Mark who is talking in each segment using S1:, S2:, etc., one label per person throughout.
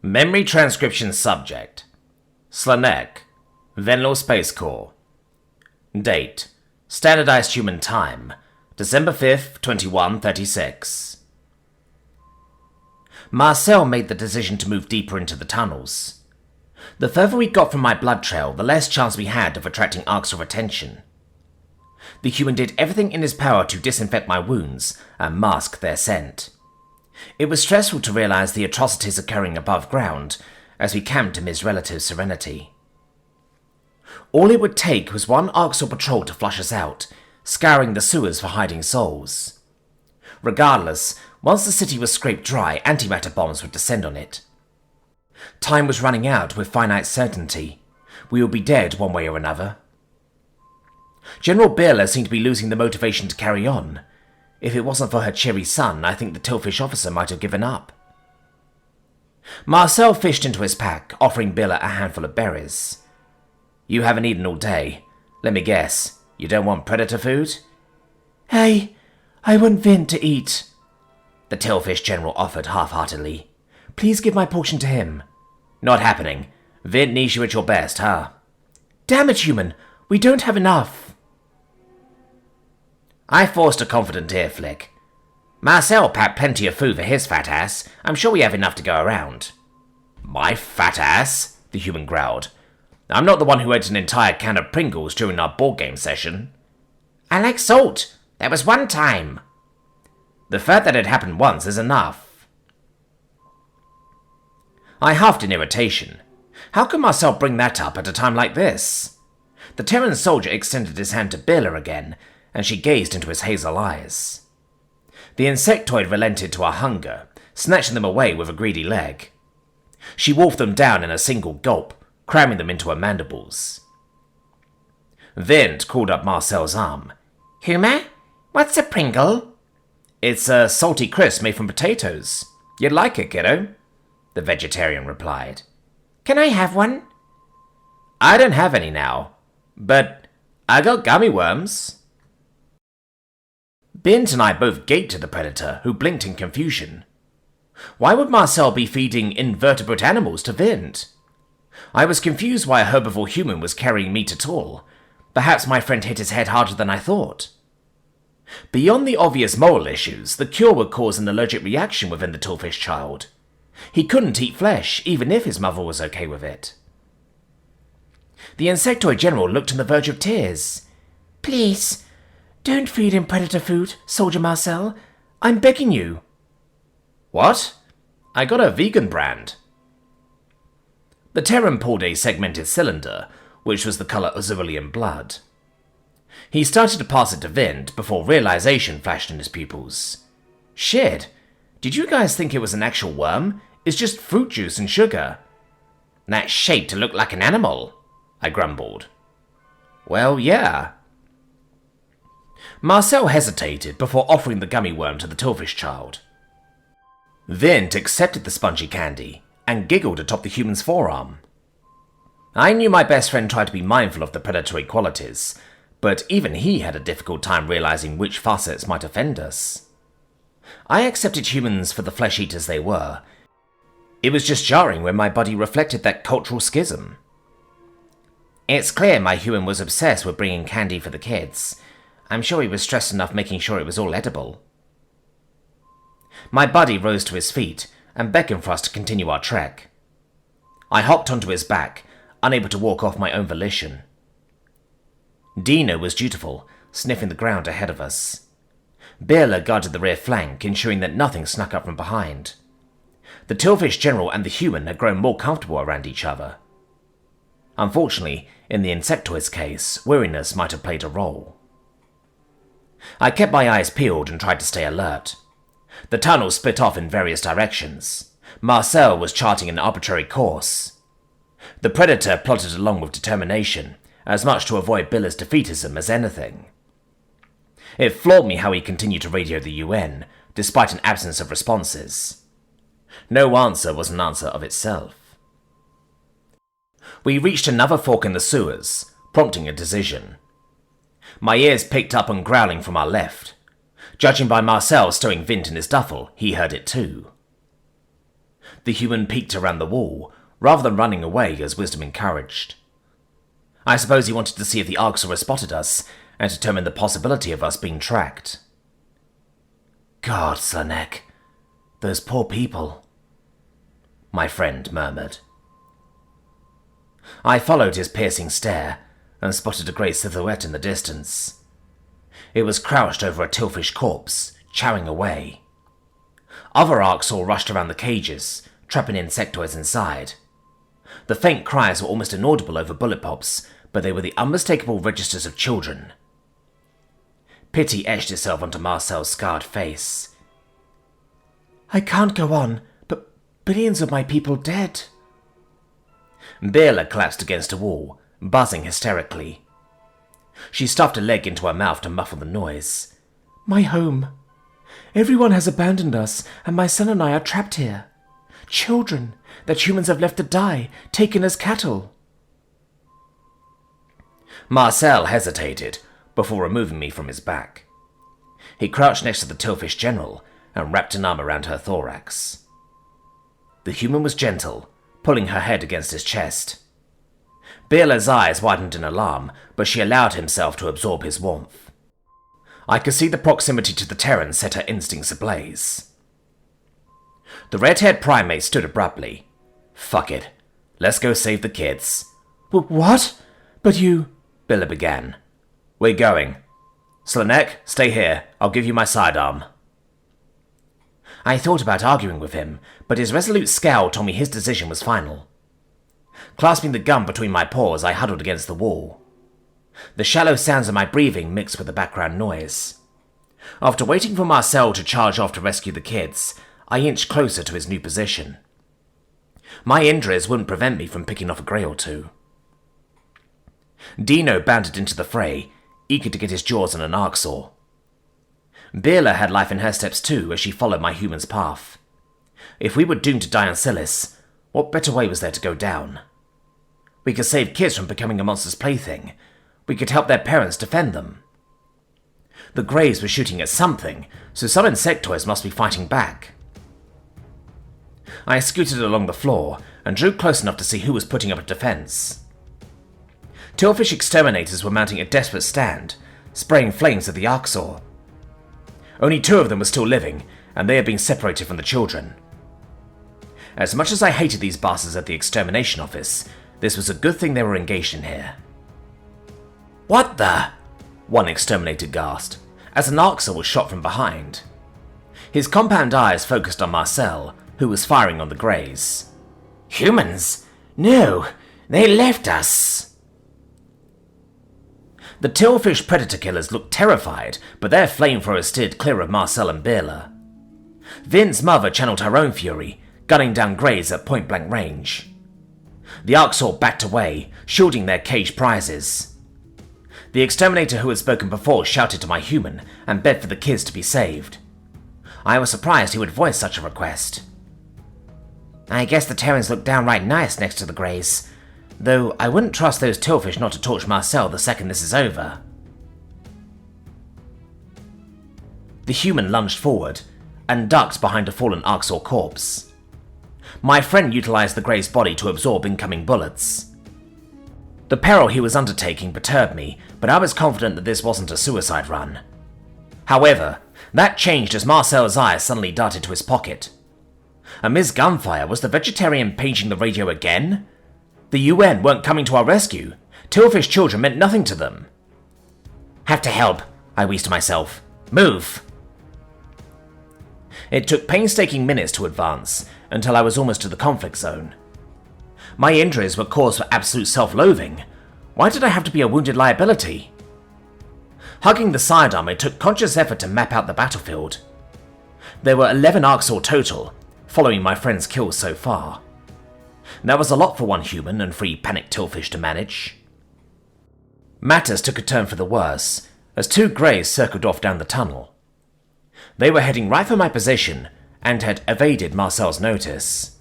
S1: Memory transcription subject. Slanek, Venlo Space Corps. Date, Standardized Human Time, December 5th, 2136. Marcel made the decision to move deeper into the tunnels. The further we got from my blood trail, the less chance we had of attracting arcs of attention. The human did everything in his power to disinfect my wounds and mask their scent. It was stressful to realize the atrocities occurring above ground as we camped amidst relative serenity. All it would take was one Arxor patrol to flush us out, scouring the sewers for hiding souls. Regardless, once the city was scraped dry, antimatter bombs would descend on it. Time was running out with finite certainty. We would be dead one way or another. General Birla seemed to be losing the motivation to carry on. If it wasn't for her cheery son, I think the Tillfish officer might have given up. Marcel fished into his pack, offering Birla a handful of berries. You haven't eaten all day. Let me guess, you don't want predator food?
S2: Hey, I want Vin to eat,
S1: the Tillfish general offered half-heartedly.
S2: Please give my portion to him.
S1: Not happening. Vin needs you at your best, huh?
S2: Damn it, human. We don't have enough.
S1: I forced a confident ear flick. Marcel packed plenty of food for his fat ass. I'm sure we have enough to go around. My fat ass? The human growled. I'm not the one who ate an entire can of Pringles during our board game session.
S3: I like salt. That was one time.
S1: The fact that it happened once is enough. I huffed in irritation. How could Marcel bring that up at a time like this? The Terran soldier extended his hand to Birla again, and she gazed into his hazel eyes. The insectoid relented to our hunger, snatching them away with a greedy leg. She wolfed them down in a single gulp, cramming them into her mandibles. Vint called up Marcel's arm.
S3: Huma, what's a Pringle?
S1: It's a salty crisp made from potatoes. You'd like it, kiddo, the vegetarian replied.
S3: Can I have one?
S1: I don't have any now, but I got gummy worms. Bint and I both gaped at the predator, who blinked in confusion. Why would Marcel be feeding invertebrate animals to Vint? I was confused why a herbivore human was carrying meat at all. Perhaps my friend hit his head harder than I thought. Beyond the obvious moral issues, the cure would cause an allergic reaction within the Tillfish child. He couldn't eat flesh, even if his mother was okay with it. The insectoid general looked on the verge of tears.
S2: Please, don't feed him predator food, Soldier Marcel. I'm begging you.
S1: What? I got a vegan brand. The Terran pulled a segmented cylinder, which was the color of cerulean blood. He started to pass it to Vind before realization flashed in his pupils. Shit, did you guys think it was an actual worm? It's just fruit juice and sugar.
S3: That's shaped to look like an animal, I grumbled.
S1: Well, yeah. Marcel hesitated before offering the gummy worm to the Tillfish child. Vint accepted the spongy candy and giggled atop the human's forearm. I knew my best friend tried to be mindful of the predatory qualities, but even he had a difficult time realizing which facets might offend us. I accepted humans for the flesh-eaters they were. It was just jarring when my body reflected that cultural schism.
S3: It's clear my human was obsessed with bringing candy for the kids. I'm sure he was stressed enough making sure it was all edible.
S1: My buddy rose to his feet and beckoned for us to continue our trek. I hopped onto his back, unable to walk off my own volition. Dino was dutiful, sniffing the ground ahead of us. Birla guarded the rear flank, ensuring that nothing snuck up from behind. The Tillfish general and the human had grown more comfortable around each other. Unfortunately, in the insectoid's case, weariness might have played a role. I kept my eyes peeled and tried to stay alert. The tunnel split off in various directions. Marcel was charting an arbitrary course. The predator plodded along with determination, as much to avoid Billa's defeatism as anything. It floored me how he continued to radio the UN, despite an absence of responses. No answer was an answer of itself. We reached another fork in the sewers, prompting a decision. My ears picked up on growling from our left. Judging by Marcel stowing Vint in his duffel, he heard it too. The human peeked around the wall, rather than running away as wisdom encouraged. I suppose he wanted to see if the Arxor spotted us, and determine the possibility of us being tracked.
S3: God, Slanek, those poor people,
S1: my friend murmured. I followed his piercing stare, and spotted a grey silhouette in the distance. It was crouched over a tillfish corpse, chowing away. Other Arxor rushed around the cages, trapping insectoids inside. The faint cries were almost inaudible over bullet pops, but they were the unmistakable registers of children. Pity etched itself onto Marcel's scarred face.
S2: I can't go on, but billions of my people dead.
S1: Birla collapsed against a wall, buzzing hysterically. She stuffed a leg into her mouth to muffle the noise.
S2: My home. Everyone has abandoned us, and my son and I are trapped here. Children that humans have left to die, taken as cattle.
S1: Marcel hesitated before removing me from his back. He crouched next to the tillfish general and wrapped an arm around her thorax. The human was gentle, pulling her head against his chest. Birla's eyes widened in alarm, but she allowed herself to absorb his warmth. I could see the proximity to the Terran set her instincts ablaze. The red-haired primate stood abruptly. Fuck it. Let's go save the kids.
S2: What? But you...
S1: Birla began. We're going. Slanek, stay here. I'll give you my sidearm. I thought about arguing with him, but his resolute scowl told me his decision was final. Clasping the gun between my paws, I huddled against the wall. The shallow sounds of my breathing mixed with the background noise. After waiting for Marcel to charge off to rescue the kids, I inched closer to his new position. My injuries wouldn't prevent me from picking off a grey or two. Dino bounded into the fray, eager to get his jaws on an Arxor. Birla had life in her steps too as she followed my human's path. If we were doomed to die on Silis, what better way was there to go down? We could save kids from becoming a monster's plaything. We could help their parents defend them. The Greys were shooting at something, so some insectoids must be fighting back. I scooted along the floor and drew close enough to see who was putting up a defense. Tillfish exterminators were mounting a desperate stand, spraying flames at the Arxor. Only 2 of them were still living, and they had been separated from the children. As much as I hated these bastards at the extermination office, this was a good thing they were engaged in here. What the? One exterminator gasped, as an Arxor was shot from behind. His compound eyes focused on Marcel, who was firing on the Greys. Humans? No, they left us. The tillfish predator killers looked terrified, but their flamethrowers steered clear of Marcel and Birla. Vin's mother channeled her own fury, gunning down Greys at point-blank range. The Arxor backed away, shielding their caged prizes. The exterminator who had spoken before shouted to my human and begged for the kids to be saved. I was surprised he would voice such a request. I guess the Terrans look downright nice next to the Greys, though I wouldn't trust those tillfish not to torch Marcel the second this is over. The human lunged forward and ducked behind a fallen Arxor corpse. My friend utilized the Grey's body to absorb incoming bullets. The peril he was undertaking perturbed me, but I was confident that this wasn't a suicide run. However, that changed as Marcel's eyes suddenly darted to his pocket. Amidst gunfire, was the vegetarian paging the radio again? The UN weren't coming to our rescue. Tillfish children meant nothing to them. Have to help, I wheezed to myself. Move! It took painstaking minutes to advance, until I was almost to the conflict zone. My injuries were cause for absolute self-loathing. Why did I have to be a wounded liability? Hugging the sidearm, it took conscious effort to map out the battlefield. There were 11 Arxor total, following my friend's kills so far. That was a lot for one human and 3 panicked tillfish to manage. Matters took a turn for the worse, as 2 Greys circled off down the tunnel. They were heading right for my position, and had evaded Marcel's notice.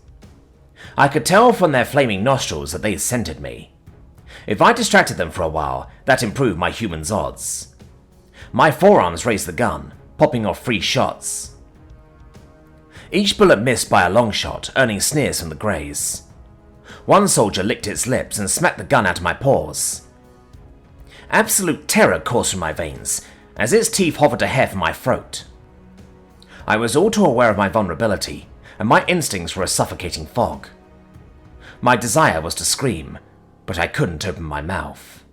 S1: I could tell from their flaming nostrils that they scented me. If I distracted them for a while, that improved my human's odds. My forearms raised the gun, popping off 3 shots. Each bullet missed by a long shot, earning sneers from the greys. One soldier licked its lips and smacked the gun out of my paws. Absolute terror coursed through my veins, as its teeth hovered a hair from my throat. I was all too aware of my vulnerability, and my instincts were a suffocating fog. My desire was to scream, but I couldn't open my mouth.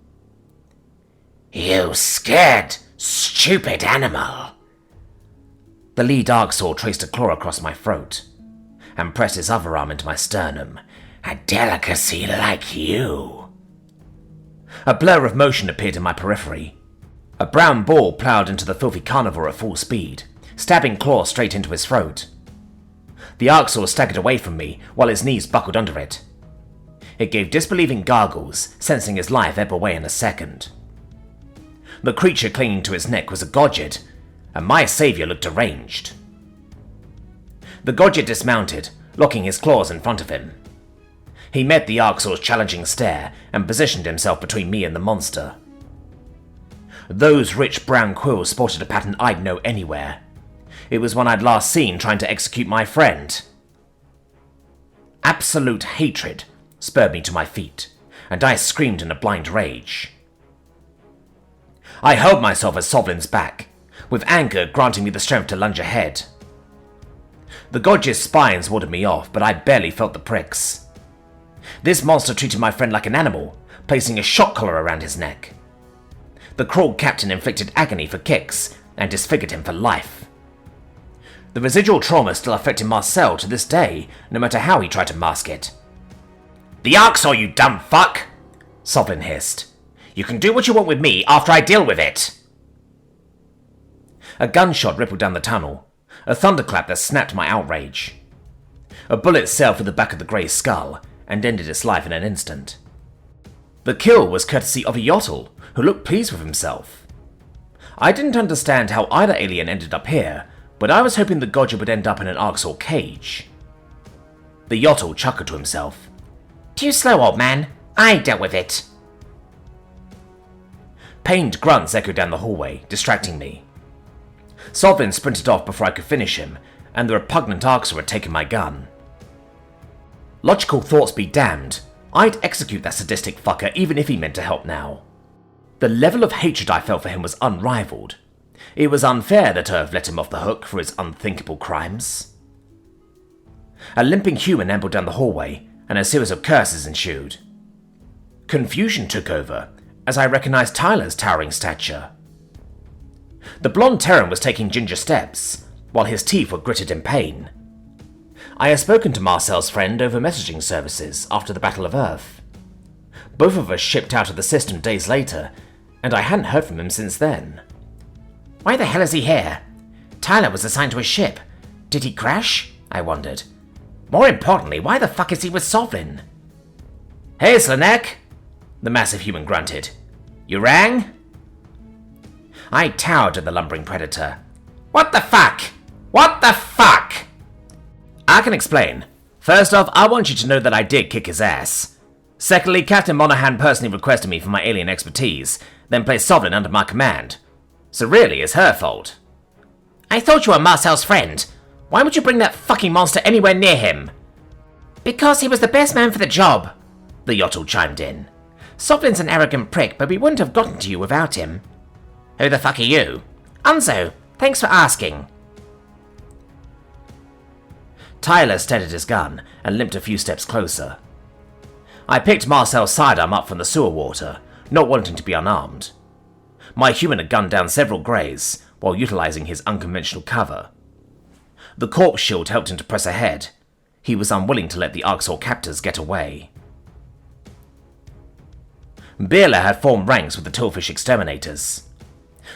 S3: "You scared, stupid animal!"
S1: The lead Arxor traced a claw across my throat, and pressed his other arm into my sternum.
S3: "A delicacy like you!"
S1: A blur of motion appeared in my periphery. A brown ball ploughed into the filthy carnivore at full speed, stabbing claws straight into his throat. The Arxor staggered away from me while his knees buckled under it. It gave disbelieving gargles, sensing his life ebb away in a second. The creature clinging to his neck was a Godjed, and my saviour looked deranged. The Godjed dismounted, locking his claws in front of him. He met the Arxor's challenging stare and positioned himself between me and the monster. Those rich brown quills sported a pattern I'd know anywhere. It was one I'd last seen trying to execute my friend. Absolute hatred spurred me to my feet, and I screamed in a blind rage. I held myself at Sovlin's back, with anger granting me the strength to lunge ahead. The Godj's spines warded me off, but I barely felt the pricks. This monster treated my friend like an animal, placing a shock collar around his neck. The Krog captain inflicted agony for kicks and disfigured him for life. The residual trauma still affected Marcel to this day, no matter how he tried to mask it.
S3: "The Arxor, you dumb fuck!"
S1: Sovlin hissed.
S3: "You can do what you want with me after I deal with it!"
S1: A gunshot rippled down the tunnel, a thunderclap that snapped my outrage. A bullet sailed through the back of the grey's skull and ended its life in an instant. The kill was courtesy of a Yotl, who looked pleased with himself. I didn't understand how either alien ended up here, but I was hoping the Godja would end up in an Arxor cage. The Yotl chuckled to himself.
S3: "Too slow, old man. I dealt with it."
S1: Pained grunts echoed down the hallway, distracting me. Sovlin sprinted off before I could finish him, and the repugnant Arxor had taken my gun. Logical thoughts be damned, I'd execute that sadistic fucker even if he meant to help now. The level of hatred I felt for him was unrivaled. It was unfair that Earth let him off the hook for his unthinkable crimes. A limping human ambled down the hallway, and a series of curses ensued. Confusion took over, as I recognized Tyler's towering stature. The blonde Terran was taking ginger steps, while his teeth were gritted in pain. I had spoken to Marcel's friend over messaging services after the Battle of Earth. Both of us shipped out of the system days later, and I hadn't heard from him since then.
S3: "Why the hell is he here? Tyler was assigned to a ship. Did he crash?" I wondered. "More importantly, why the fuck is he with Sovlin?"
S1: "Hey, Slanek!" the massive human grunted. "You rang?" I towered at the lumbering predator.
S3: "What the fuck? What the fuck?"
S1: "I can explain. First off, I want you to know that I did kick his ass. Secondly, Captain Monahan personally requested me for my alien expertise, then placed Sovlin under my command. So really, it's her fault."
S3: "I thought you were Marcel's friend. Why would you bring that fucking monster anywhere near him?" "Because he was the best man for the job," the Yotl chimed in. "Sovlin's an arrogant prick, but we wouldn't have gotten to you without him." "Who the fuck are you?" "Unzo. Thanks for asking."
S1: Tyler steadied his gun and limped a few steps closer. I picked Marcel's sidearm up from the sewer water, not wanting to be unarmed. My human had gunned down several greys while utilizing his unconventional cover. The corpse shield helped him to press ahead. He was unwilling to let the Arxor captors get away. Birla had formed ranks with the Tillfish exterminators.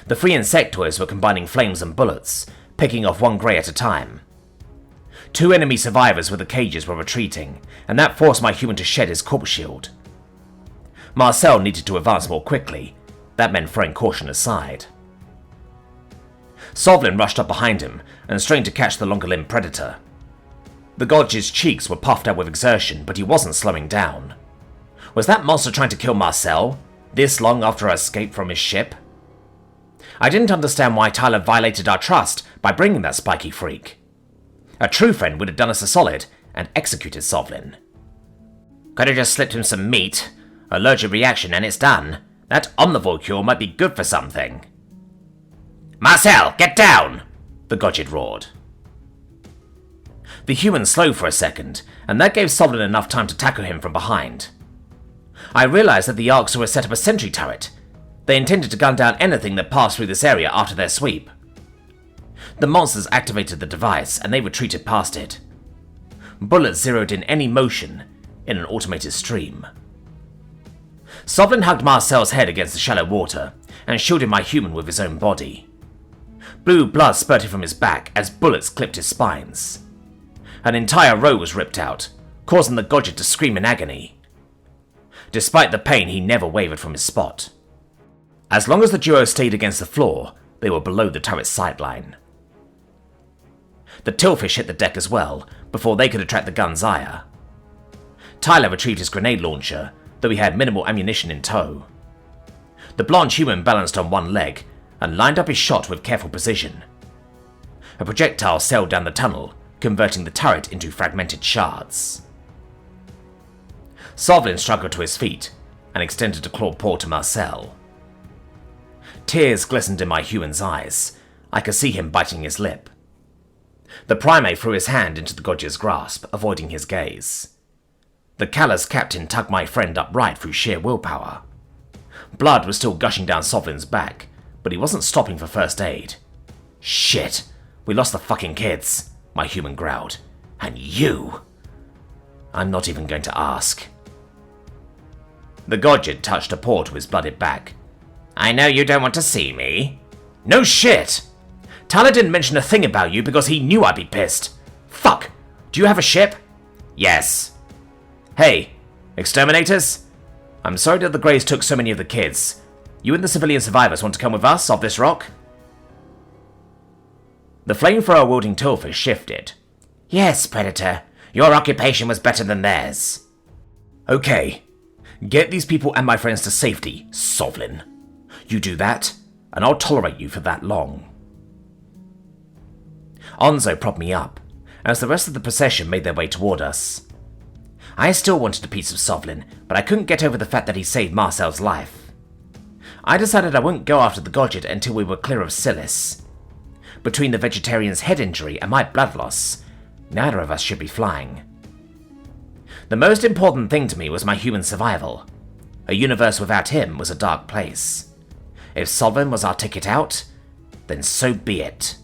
S1: The 3 insectoids were combining flames and bullets, picking off one grey at a time. 2 enemy survivors with the cages were retreating, and that forced my human to shed his corpse shield. Marcel needed to advance more quickly. That meant throwing caution aside. Sovlin rushed up behind him and strained to catch the longer-limbed predator. The Godj's cheeks were puffed out with exertion, but he wasn't slowing down. Was that monster trying to kill Marcel, this long after our escape from his ship? I didn't understand why Tyler violated our trust by bringing that spiky freak. A true friend would have done us a solid and executed Sovlin. Could have just slipped him some meat, allergic reaction, and it's done. That omnivore cure might be good for something. Marcel, get down! The Godjid roared. The human slowed for a second, and that gave Sovlin enough time to tackle him from behind. I realized that the Arcs had set up a sentry turret. They intended to gun down anything that passed through this area after their sweep. The monsters activated the device, and they retreated past it. Bullets zeroed in any motion in an automated stream. Sovlin hugged Marcel's head against the shallow water and shielded my human with his own body. Blue blood spurted from his back as bullets clipped his spines. An entire row was ripped out, causing the Godjid to scream in agony. Despite the pain, he never wavered from his spot. As long as the duo stayed against the floor, they were below the turret's sightline. The Tillfish hit the deck as well, before they could attract the gun's ire. Tyler retrieved his grenade launcher, though he had minimal ammunition in tow. The blonde human balanced on one leg and lined up his shot with careful precision. A projectile sailed down the tunnel, converting the turret into fragmented shards. Sovlin struggled to his feet and extended a clawed paw to Marcel. Tears glistened in my human's eyes. I could see him biting his lip. The primate threw his hand into the Godjid's grasp, avoiding his gaze. The callous captain tugged my friend upright through sheer willpower. Blood was still gushing down Sovlin's back, but he wasn't stopping for first aid. Shit, we lost the fucking kids, my human growled. And you? I'm not even going to ask. The Godjid touched a paw to his blooded back. I know you don't want to see me. No shit! Tyler didn't mention a thing about you because he knew I'd be pissed. Fuck! Do you have a ship? Yes. Hey, exterminators? I'm sorry that the Greys took so many of the kids. You and the civilian survivors want to come with us off this rock? The flamethrower-wielding Tillfish shifted. Yes, Predator. Your occupation was better than theirs. Okay. Get these people and my friends to safety, Sovlin. You do that, and I'll tolerate you for that long. Onzo propped me up, as the rest of the procession made their way toward us. I still wanted a piece of Sovlin, but I couldn't get over the fact that he saved Marcel's life. I decided I wouldn't go after the Godjid until we were clear of Silis. Between the vegetarian's head injury and my blood loss, neither of us should be flying. The most important thing to me was my human survival. A universe without him was a dark place. If Sovlin was our ticket out, then so be it.